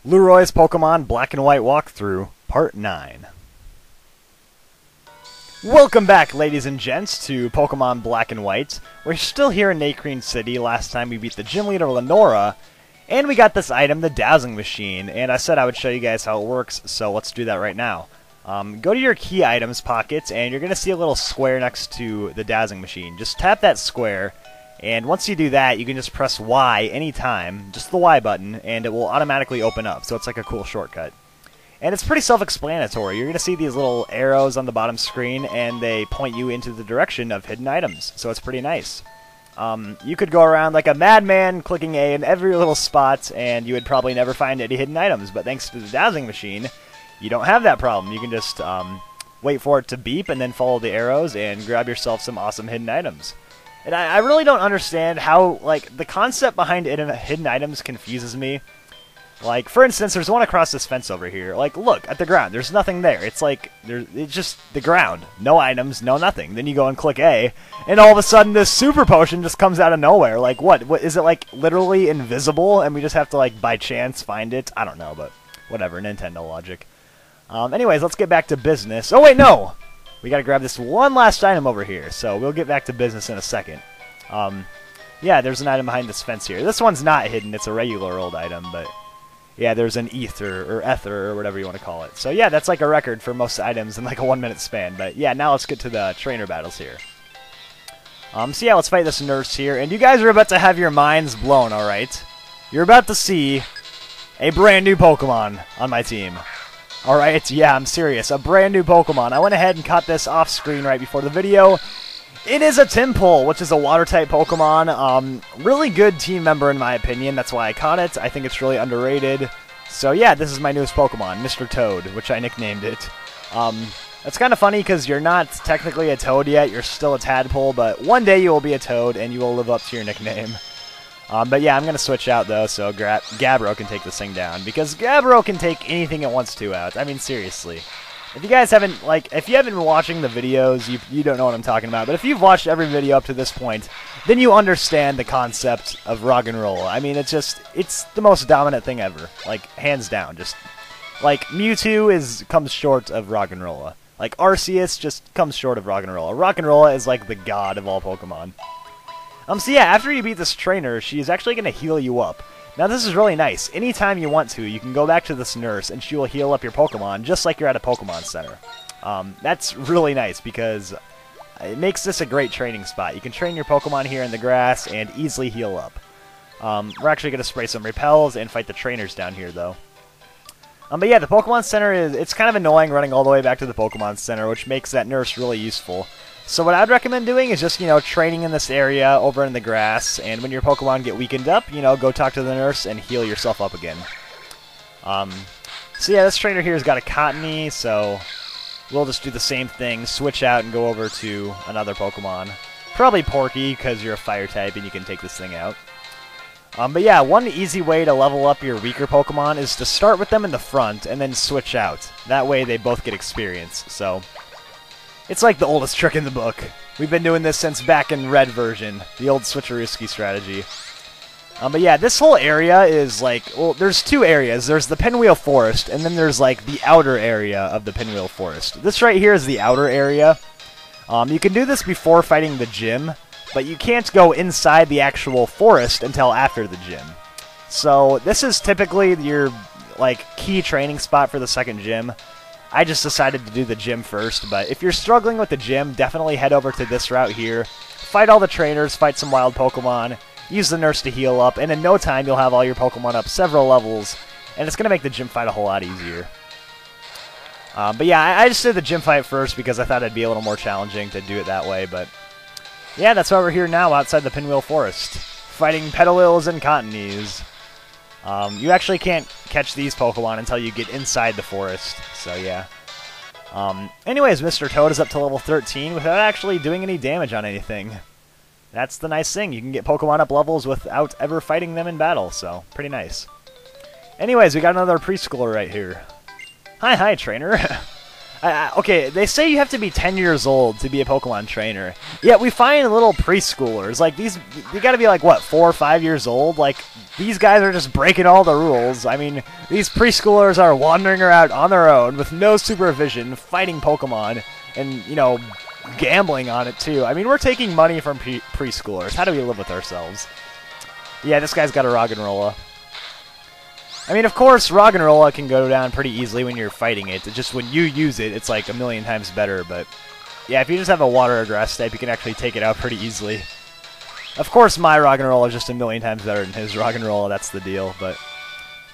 Lueroi's Pokemon Black and White Walkthrough, Part 9. Welcome back, ladies and gents, to Pokemon Black and White. We're still here in Nacrene City. Last time we beat the gym leader, Lenora, and we got this item, the Dowsing Machine, and I said I would show you guys how it works, so let's do that right now. Go to your key items pockets, and you're going to see a little square next to the Dowsing Machine. Just tap that square, and once you do that, you can just press Y anytime, just the Y button, and it will automatically open up, so it's like a cool shortcut. And it's pretty self-explanatory. You're going to see these little arrows on the bottom screen, and they point you into the direction of hidden items, so it's pretty nice. You could go around like a madman clicking A in every little spot, and you would probably never find any hidden items, but thanks to the Dowsing Machine, you don't have that problem. You can just wait for it to beep, and then follow the arrows, and grab yourself some awesome hidden items. And I really don't understand how, like, the concept behind hidden items confuses me. Like, for instance, there's one across this fence over here. Like, look at the ground. There's nothing there. It's like, it's just the ground. No items, no nothing. Then you go and click A, and all of a sudden this super potion just comes out of nowhere. Like, what is it, like, literally invisible, and we just have to, like, by chance find it? I don't know, but whatever, Nintendo logic. Anyways, let's get back to business. Oh, wait, no! We gotta grab this one last item over here, so we'll get back to business in a second. Yeah, there's an item behind this fence here. This one's not hidden, it's a regular old item, but yeah, there's an ether, or whatever you want to call it. So yeah, that's like a record for most items in like a 1 minute span, but yeah, now let's get to the trainer battles here. So yeah, let's fight this nurse here, and you guys are about to have your minds blown, alright? You're about to see a brand new Pokemon on my team. Alright, yeah, I'm serious. A brand new Pokemon. I went ahead and caught this off screen right before the video. It is a Tympole, which is a water-type Pokemon. Really good team member in my opinion. That's why I caught it. I think it's really underrated. So yeah, this is my newest Pokemon, Mr. Toad, which I nicknamed it. It's kind of funny because you're not technically a Toad yet. You're still a Tadpole, but one day you will be a Toad and you will live up to your nickname. But yeah, I'm going to switch out, though, so Gabbro can take this thing down, because Gabbro can take anything it wants to out. I mean, seriously. If you guys haven't, like, if you haven't been watching the videos, you don't know what I'm talking about, but if you've watched every video up to this point, then you understand the concept of rock and roll. I mean, it's the most dominant thing ever. Like, hands down. Just, like, Mewtwo comes short of rock and roll. Like, Arceus just comes short of rock and roll. Rock and roll is, like, the god of all Pokemon. So yeah, after you beat this trainer, she's actually going to heal you up. Now this is really nice. Anytime you want to, you can go back to this nurse and she will heal up your Pokemon just like you're at a Pokemon Center. That's really nice because it makes this a great training spot. You can train your Pokemon here in the grass and easily heal up. We're actually going to spray some repels and fight the trainers down here though. But yeah, the Pokemon Center it's kind of annoying running all the way back to the Pokemon Center, which makes that nurse really useful. So what I'd recommend doing is just, training in this area over in the grass, and when your Pokemon get weakened up, go talk to the nurse and heal yourself up again. So yeah, this trainer here has got a Cottony, so we'll just do the same thing, switch out and go over to another Pokemon. Probably Porky, because you're a fire type and you can take this thing out. But yeah, one easy way to level up your weaker Pokemon is to start with them in the front and then switch out. That way they both get experience, so it's like the oldest trick in the book. We've been doing this since back in Red version, the old Switcherooski strategy. But yeah, this whole area is like, well, there's two areas. There's the Pinwheel Forest, and then there's like the outer area of the Pinwheel Forest. This right here is the outer area. You can do this before fighting the gym, but you can't go inside the actual forest until after the gym. So this is typically your like key training spot for the second gym. I just decided to do the gym first, but if you're struggling with the gym, definitely head over to this route here. Fight all the trainers, fight some wild Pokemon, use the nurse to heal up, and in no time you'll have all your Pokemon up several levels, and it's going to make the gym fight a whole lot easier. But yeah, I just did the gym fight first because I thought it'd be a little more challenging to do it that way, but yeah, that's why we're here now outside the Pinwheel Forest, fighting Petalils and Cottonies. You actually can't catch these Pokemon until you get inside the forest, so yeah. Anyways, Mr. Toad is up to level 13 without actually doing any damage on anything. That's the nice thing, you can get Pokemon up levels without ever fighting them in battle, so pretty nice. Anyways, we got another preschooler right here. Hi, trainer. Okay, they say you have to be 10 years old to be a Pokemon trainer. Yet we find little preschoolers. Like, these, you gotta be like, what, 4 or 5 years old? Like, these guys are just breaking all the rules. I mean, these preschoolers are wandering around on their own with no supervision, fighting Pokemon, and, you know, gambling on it, too. I mean, we're taking money from preschoolers. How do we live with ourselves? Yeah, this guy's got a Roggenrola. I mean, of course, Roggenrola can go down pretty easily when you're fighting it. It's just when you use it, it's like a million times better. But yeah, if you just have a water or grass type, you can actually take it out pretty easily. Of course, my Roggenrola is just a million times better than his Roggenrola. That's the deal. But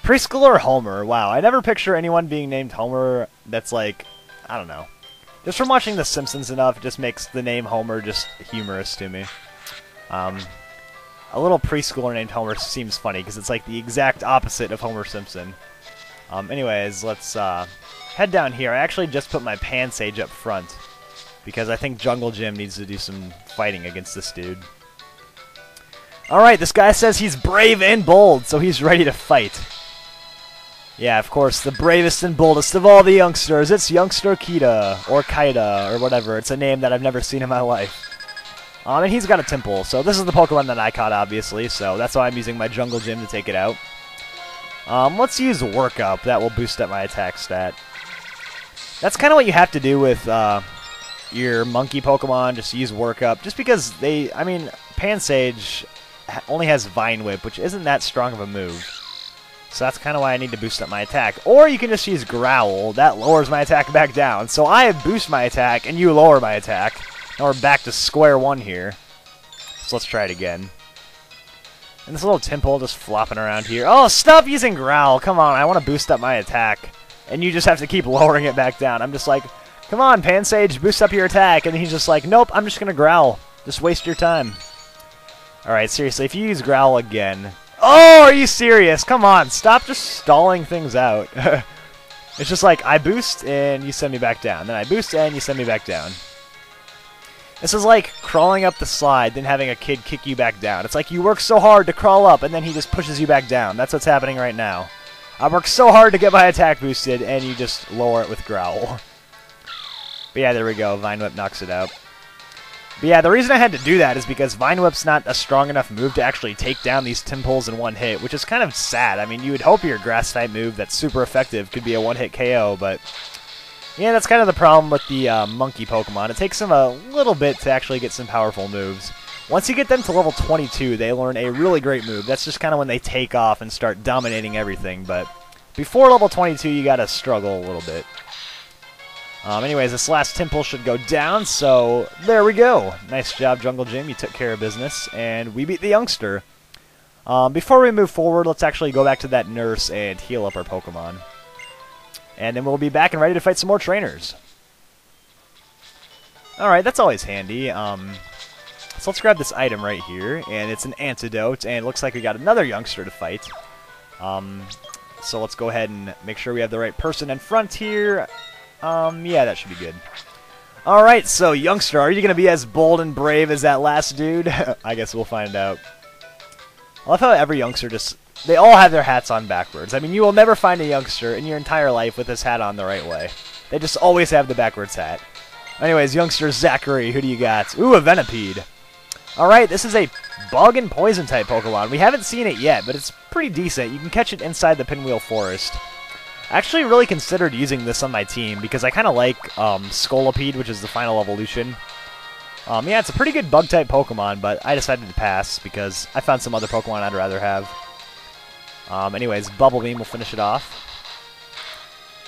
preschooler Homer, wow, I never picture anyone being named Homer. That's like, I don't know. Just from watching The Simpsons enough, it just makes the name Homer just humorous to me. A little preschooler named Homer seems funny because it's like the exact opposite of Homer Simpson. Anyways, let's head down here. I actually just put my Pansage up front because I think Jungle Gym needs to do some fighting against this dude. Alright, this guy says he's brave and bold, so he's ready to fight. Yeah, of course, the bravest and boldest of all the youngsters. It's Youngster Kita, or Kaida, or whatever. It's a name that I've never seen in my life. And he's got a Tympole, so this is the Pokemon that I caught, obviously, so that's why I'm using my Jungle Gym to take it out. Let's use Work Up. That will boost up my attack stat. That's kind of what you have to do with your monkey Pokemon, just use Work Up, just because they, I mean, Pansage only has Vine Whip, which isn't that strong of a move. So that's kind of why I need to boost up my attack. Or you can just use Growl. That lowers my attack back down. So I boost my attack, and you lower my attack. Now we're back to square one here. So let's try it again. And this little Tympole just flopping around here. Oh, stop using Growl! Come on, I want to boost up my attack. And you just have to keep lowering it back down. I'm just like, come on, Pansage, boost up your attack. And he's just like, nope, I'm just going to Growl. Just waste your time. Alright, seriously, if you use Growl again... Oh, are you serious? Come on, stop just stalling things out. It's just like, I boost and you send me back down. Then I boost and you send me back down. This is like crawling up the slide, then having a kid kick you back down. It's like you work so hard to crawl up, and then he just pushes you back down. That's what's happening right now. I work so hard to get my attack boosted, and you just lower it with Growl. But yeah, there we go. Vine Whip knocks it out. But yeah, the reason I had to do that is because Vine Whip's not a strong enough move to actually take down these Tympoles in one hit, which is kind of sad. I mean, you would hope your Grass-type move that's super effective could be a one-hit KO, but... yeah, that's kind of the problem with the monkey Pokemon. It takes them a little bit to actually get some powerful moves. Once you get them to level 22, they learn a really great move. That's just kind of when they take off and start dominating everything. But before level 22, you gotta struggle a little bit. Anyways, this last Tympole should go down, so there we go. Nice job, Jungle Gym. You took care of business, and we beat the youngster. Before we move forward, let's actually go back to that nurse and heal up our Pokemon. And then we'll be back and ready to fight some more trainers. Alright, that's always handy. So let's grab this item right here, and it's an antidote, and it looks like we got another youngster to fight. So let's go ahead and make sure we have the right person in front here. Yeah, that should be good. Alright, so youngster, are you going to be as bold and brave as that last dude? I guess we'll find out. I love how every youngster just... they all have their hats on backwards. I mean, you will never find a youngster in your entire life with his hat on the right way. They just always have the backwards hat. Anyways, youngster Zachary, who do you got? Ooh, a Venipede. Alright, this is a bug and poison type Pokemon. We haven't seen it yet, but it's pretty decent. You can catch it inside the Pinwheel Forest. I actually really considered using this on my team because I kind of like Scolipede, which is the final evolution. Yeah, it's a pretty good bug-type Pokemon, but I decided to pass because I found some other Pokemon I'd rather have. Anyways, Bubble Beam will finish it off.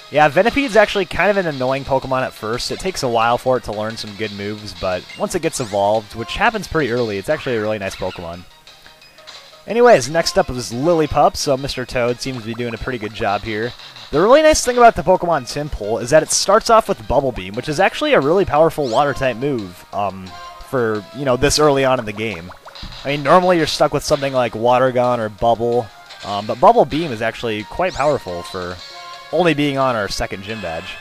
Yeah, Venipede's actually kind of an annoying Pokemon at first. It takes a while for it to learn some good moves, but once it gets evolved, which happens pretty early, it's actually a really nice Pokemon. Anyways, next up is Lilly Pup, so Mr. Toad seems to be doing a pretty good job here. The really nice thing about the Pokemon Tympole is that it starts off with Bubble Beam, which is actually a really powerful Water-type move for, you know, this early on in the game. I mean, normally you're stuck with something like Water Gun or Bubble, but Bubble Beam is actually quite powerful for only being on our second gym badge.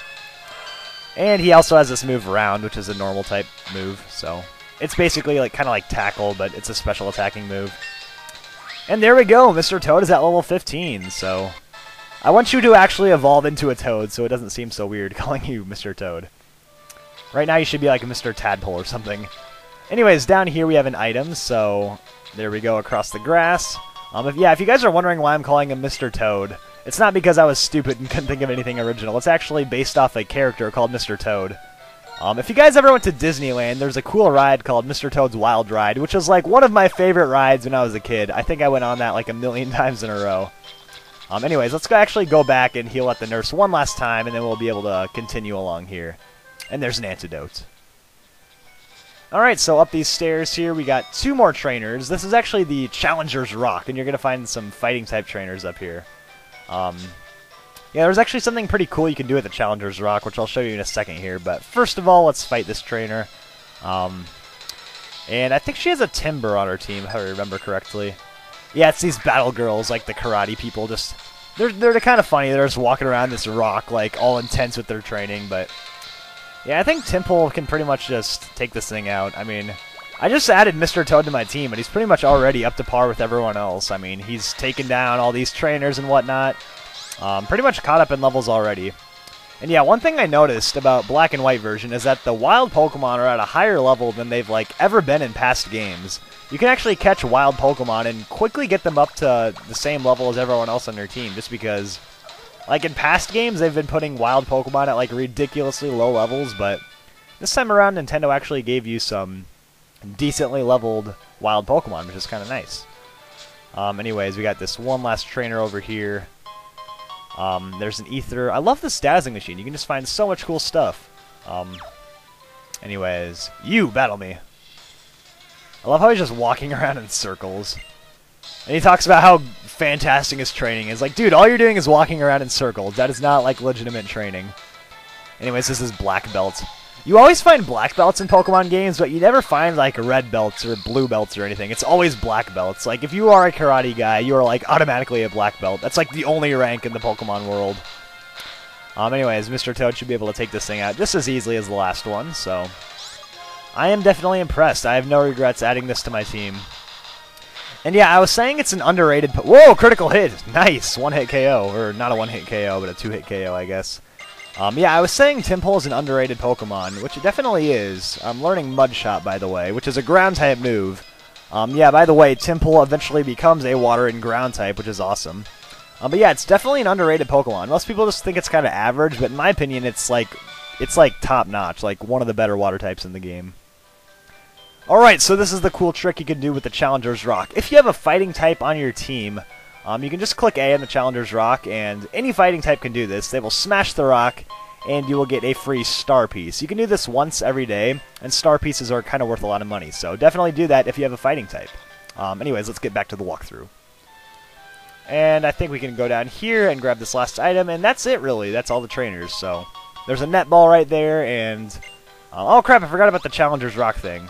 And he also has this move Round, which is a normal type move, so it's basically like kind of like Tackle, but it's a special attacking move. And there we go, Mr. Toad is at level 15, so I want you to actually evolve into a Toad so it doesn't seem so weird calling you Mr. Toad. Right now you should be like a Mr. Tadpole or something. Anyways, down here we have an item, so there we go across the grass. If you guys are wondering why I'm calling him Mr. Toad, it's not because I was stupid and couldn't think of anything original. It's actually based off a character called Mr. Toad. If you guys ever went to Disneyland, there's a cool ride called Mr. Toad's Wild Ride, which was like one of my favorite rides when I was a kid. I think I went on that like a million times in a row. Anyways, let's actually go back and heal at the nurse one last time, and then we'll be able to continue along here. And there's an antidote. Alright, so up these stairs here, we got 2 more trainers. This is actually the Challenger's Rock, and you're going to find some fighting-type trainers up here. Yeah, there's actually something pretty cool you can do at the Challenger's Rock, which I'll show you in a second here. But first of all, let's fight this trainer. And I think she has a Timburr on her team, if I remember correctly. Yeah, it's these battle girls, like the karate people. They're kind of funny. They're just walking around this rock, like, all intense with their training, but... Yeah, I think Tympole can pretty much just take this thing out. I mean, I just added Mr. Toad to my team, and he's pretty much already up to par with everyone else. I mean, he's taken down all these trainers and whatnot. Pretty much caught up in levels already. And yeah, one thing I noticed about Black and White version is that the wild Pokemon are at a higher level than they've like ever been in past games. You can actually catch wild Pokemon and quickly get them up to the same level as everyone else on their team, just because... Like, in past games, they've been putting wild Pokemon at, like, ridiculously low levels, but this time around, Nintendo actually gave you some decently leveled wild Pokemon, which is kind of nice. Anyways, we got this one last trainer over here. There's an Ether. I love this dowsing machine. You can just find so much cool stuff. Anyways, you battle me. I love how he's just walking around in circles. And he talks about how fantastic his training is. Like, dude, all you're doing is walking around in circles. That is not, like, legitimate training. Anyways, this is Black Belt. You always find Black Belts in Pokemon games, but you never find, like, Red Belts or Blue Belts or anything. It's always Black Belts. Like, if you are a karate guy, you are, like, automatically a Black Belt. That's, like, the only rank in the Pokemon world. Anyways, Mr. Toad should be able to take this thing out just as easily as the last one, so... I am definitely impressed. I have no regrets adding this to my team. And yeah, I was saying it's an underrated... Whoa, critical hit! Nice! One-hit KO. Or not a one-hit KO, but a two-hit KO, I guess. Yeah, I was saying Tympole is an underrated Pokemon, which it definitely is. I'm learning Mud Shot, by the way, which is a Ground-type move. Yeah, by the way, Tympole eventually becomes a Water and Ground-type, which is awesome. But yeah, it's definitely an underrated Pokemon. Most people just think it's kind of average, but in my opinion, it's like top-notch, like one of the better Water types in the game. Alright, so this is the cool trick you can do with the Challenger's Rock. If you have a fighting type on your team, you can just click A on the Challenger's Rock, and any fighting type can do this. They will smash the rock, and you will get a free star piece. You can do this once every day, and star pieces are kind of worth a lot of money, so definitely do that if you have a fighting type. Anyways, let's get back to the walkthrough. And I think we can go down here and grab this last item, and that's it, really. That's all the trainers, so... There's a netball right there, and... oh crap, I forgot about the Challenger's Rock thing.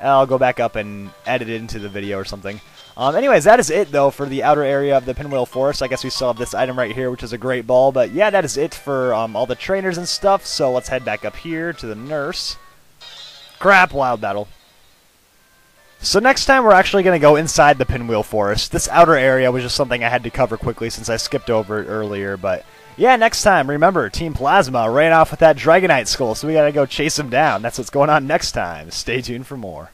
I'll go back up and edit it into the video or something. Anyways, that is it, though, for the outer area of the Pinwheel Forest. I guess we still have this item right here, which is a great ball. But yeah, that is it for all the trainers and stuff. So let's head back up here to the nurse. Crap, wild battle. So next time, we're actually going to go inside the Pinwheel Forest. This outer area was just something I had to cover quickly since I skipped over it earlier. But yeah, next time, remember, Team Plasma ran off with that Dragonite skull, so we got to go chase him down. That's what's going on next time. Stay tuned for more.